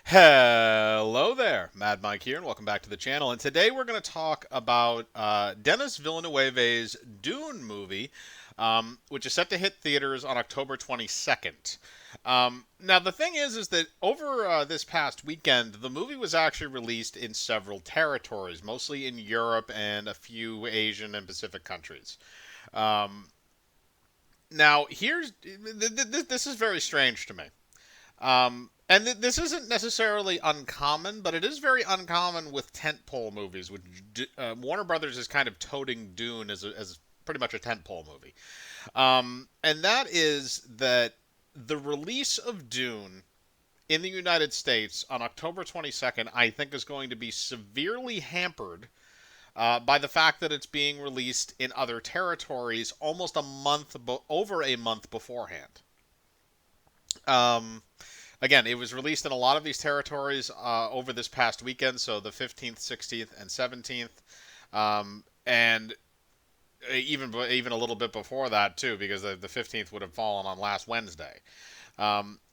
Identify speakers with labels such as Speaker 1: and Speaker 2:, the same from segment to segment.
Speaker 1: Hello there, Mad Mike here, and welcome back to the channel. And today we're going to talk about Denis Villeneuve's Dune movie, which is set to hit theaters on October 22nd. Now, the thing is that over this past weekend, the movie was actually released in several territories, mostly in Europe and a few Asian and Pacific countries. Um, Now, this is very strange to me. This isn't necessarily uncommon, but it is very uncommon with tentpole movies. Which Warner Brothers is kind of toting Dune as pretty much a tentpole movie, and that is that the release of Dune in the United States on October 22nd, I think, is going to be severely hampered by the fact that it's being released in other territories almost over a month beforehand. Um, Again, it was released in a lot of these territories over this past weekend, so the 15th, 16th, and 17th, and even a little bit before that too, because the 15th would have fallen on last Wednesday.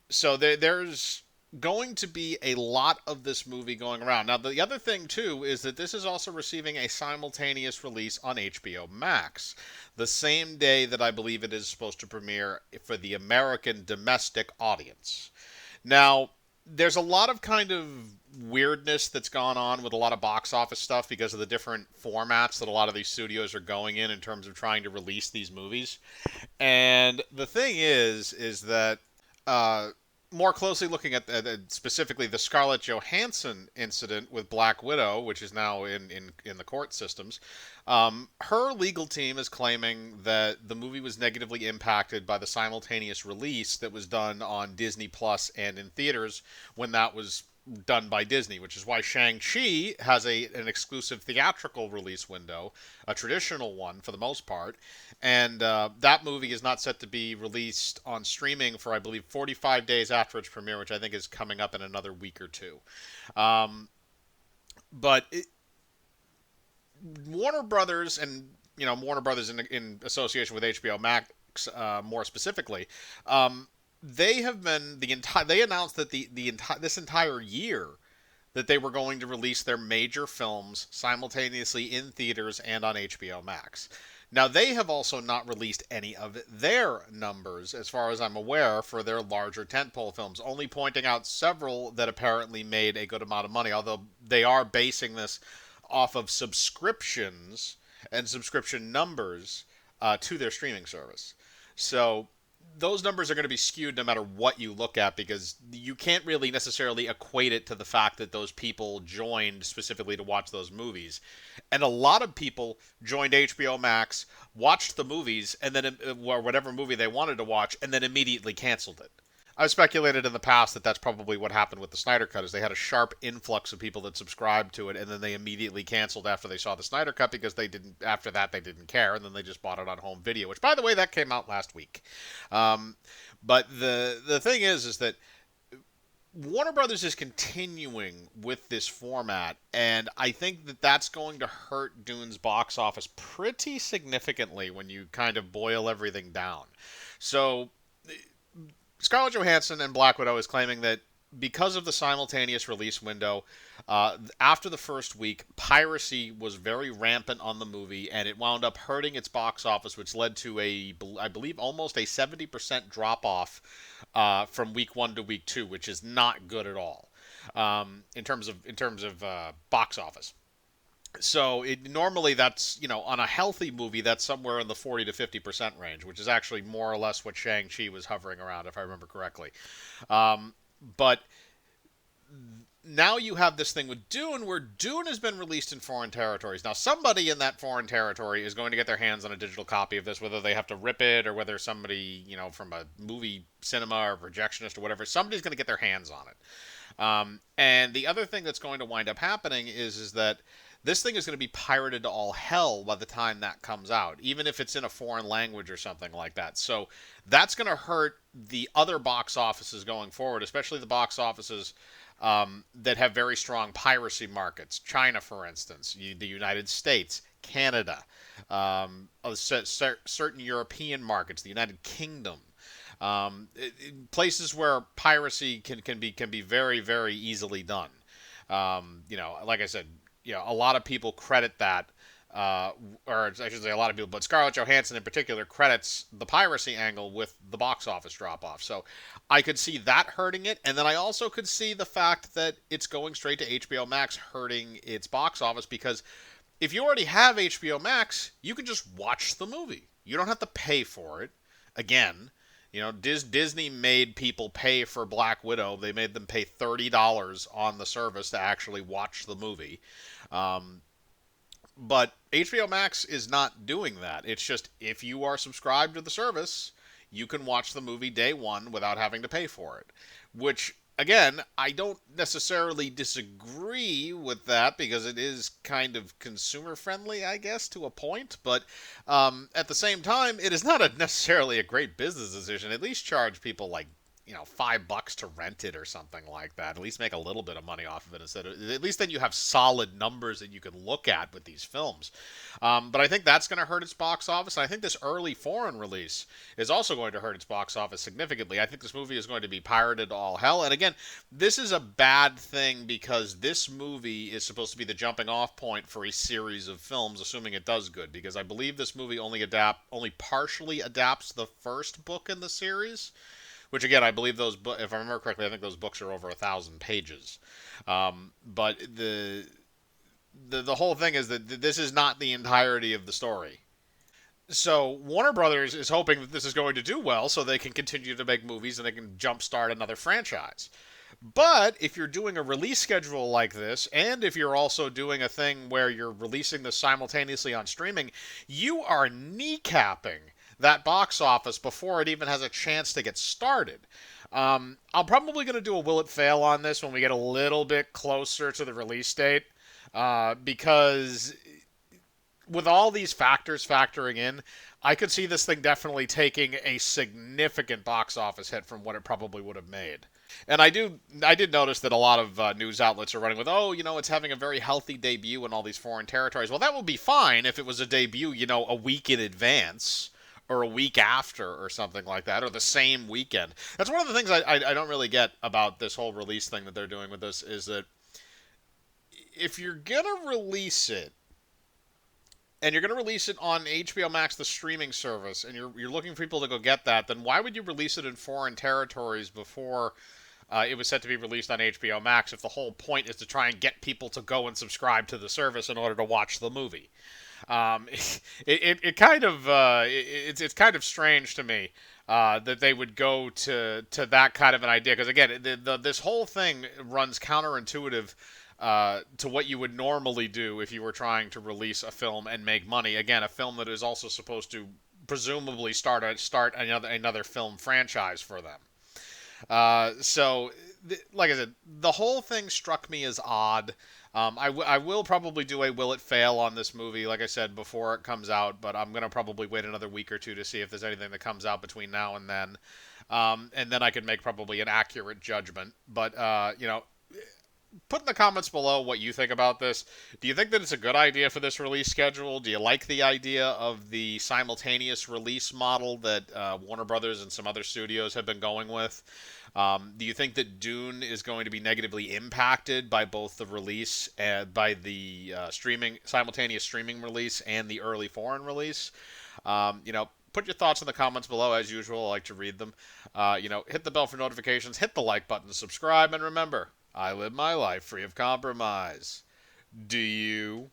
Speaker 1: So there's going to be a lot of this movie going around. Now, the other thing too is that this is also receiving a simultaneous release on HBO Max, the same day that I believe it is supposed to premiere for the American domestic audience. Now, there's a lot of kind of weirdness that's gone on with a lot of box office stuff because of the different formats that a lot of these studios are going in terms of trying to release these movies. And the thing is that uh, more closely looking at specifically the Scarlett Johansson incident with Black Widow, which is now in the court systems, her legal team is claiming that the movie was negatively impacted by the simultaneous release that was done on Disney Plus and in theaters when that was done by Disney, which is why Shang-Chi has an exclusive theatrical release window, a traditional one for the most part, and that movie is not set to be released on streaming for, I believe, 45 days after its premiere, which I think is coming up in another week or two. Um, but Warner Brothers and Warner Brothers in association with HBO Max, more specifically, they have been the entire. They announced that the entire this entire year that they were going to release their major films simultaneously in theaters and on HBO Max. Now, they have also not released any of their numbers, as far as I'm aware, for their larger tentpole films, only pointing out several that apparently made a good amount of money, although they are basing this off of subscriptions and subscription numbers to their streaming service. So those numbers are going to be skewed no matter what you look at because you can't really necessarily equate it to the fact that those people joined specifically to watch those movies. And a lot of people joined HBO Max, watched the movies, and then or whatever movie they wanted to watch, and then immediately canceled it. I've speculated in the past that that's probably what happened with the Snyder Cut, is they had a sharp influx of people that subscribed to it, and then they immediately canceled after they saw the Snyder Cut because they didn't. After that, they didn't care, and then they just bought it on home video. Which, by the way, that came out last week. Um, but the thing is that Warner Brothers is continuing with this format, and I think that that's going to hurt Dune's box office pretty significantly when you kind of boil everything down. So Scarlett Johansson and Black Widow is claiming that because of the simultaneous release window, after the first week, piracy was very rampant on the movie, and it wound up hurting its box office, which led to I believe, almost a 70% drop off from week one to week two, which is not good at all in terms of box office. So normally that's on a healthy movie that's somewhere in the 40 to 50% range, which is actually more or less what Shang Chi was hovering around, if I remember correctly. But now you have this thing with Dune, where Dune has been released in foreign territories. Now somebody in that foreign territory is going to get their hands on a digital copy of this, whether they have to rip it or whether somebody from a movie cinema or projectionist or whatever, somebody's going to get their hands on it. And the other thing that's going to wind up happening is that this thing is going to be pirated to all hell by the time that comes out, even if it's in a foreign language or something like that. So that's going to hurt the other box offices going forward, especially the box offices that have very strong piracy markets. China, for instance, the United States, Canada, certain European markets, the United Kingdom. Places where piracy can be very very easily done. Like I said, a lot of people credit that, or I should say a lot of people, but Scarlett Johansson in particular credits the piracy angle with the box office drop off. So I could see that hurting it, and then I also could see the fact that it's going straight to HBO Max hurting its box office, because if you already have HBO Max, you can just watch the movie. You don't have to pay for it. Again, Disney made people pay for Black Widow. They made them pay $30 on the service to actually watch the movie. Um, but HBO Max is not doing that. It's just if you are subscribed to the service, you can watch the movie day one without having to pay for it. Which, again, I don't necessarily disagree with that, because it is kind of consumer friendly, I guess, to a point. But at the same time, it is not necessarily a great business decision. At least charge people like $5 to rent it or something like that. At least make a little bit of money off of it instead of. At least then you have solid numbers that you can look at with these films. But I think that's going to hurt its box office. And I think this early foreign release is also going to hurt its box office significantly. I think this movie is going to be pirated to all hell. And again, this is a bad thing, because this movie is supposed to be the jumping off point for a series of films, assuming it does good. Because I believe this movie only partially adapts the first book in the series. Which again, I believe if I remember correctly, I think those books are over 1,000 pages. But the whole thing is that this is not the entirety of the story. So Warner Brothers is hoping that this is going to do well, so they can continue to make movies and they can jumpstart another franchise. But if you're doing a release schedule like this, and if you're also doing a thing where you're releasing this simultaneously on streaming, you are kneecapping that box office before it even has a chance to get started. I'm probably going to do a will it fail on this when we get a little bit closer to the release date, because with all these factors factoring in, I could see this thing definitely taking a significant box office hit from what it probably would have made. And I did notice that a lot of news outlets are running with, oh, it's having a very healthy debut in all these foreign territories. Well, that would be fine if it was a debut, a week in advance, or a week after, or something like that, or the same weekend. That's one of the things I don't really get about this whole release thing that they're doing with this, is that if you're gonna release it, and you're going to release it on HBO Max, the streaming service, and you're looking for people to go get that, then why would you release it in foreign territories before it was set to be released on HBO Max, if the whole point is to try and get people to go and subscribe to the service in order to watch the movie? Um, it kind of it's kind of strange to me that they would go to that kind of an idea, because again, this whole thing runs counterintuitive to what you would normally do if you were trying to release a film and make money. Again, a film that is also supposed to presumably start another film franchise for them. Like I said, the whole thing struck me as odd. I will probably do a will it fail on this movie, like I said, before it comes out, but I'm going to probably wait another week or two to see if there's anything that comes out between now and then. And then I can make probably an accurate judgment. But, put in the comments below what you think about this. Do you think that it's a good idea for this release schedule? Do you like the idea of the simultaneous release model that Warner Brothers and some other studios have been going with? Do you think that Dune is going to be negatively impacted by both the release and by the simultaneous streaming release and the early foreign release? Put your thoughts in the comments below. As usual, I like to read them. Hit the bell for notifications, hit the like button, subscribe, and remember, I live my life free of compromise. Do you?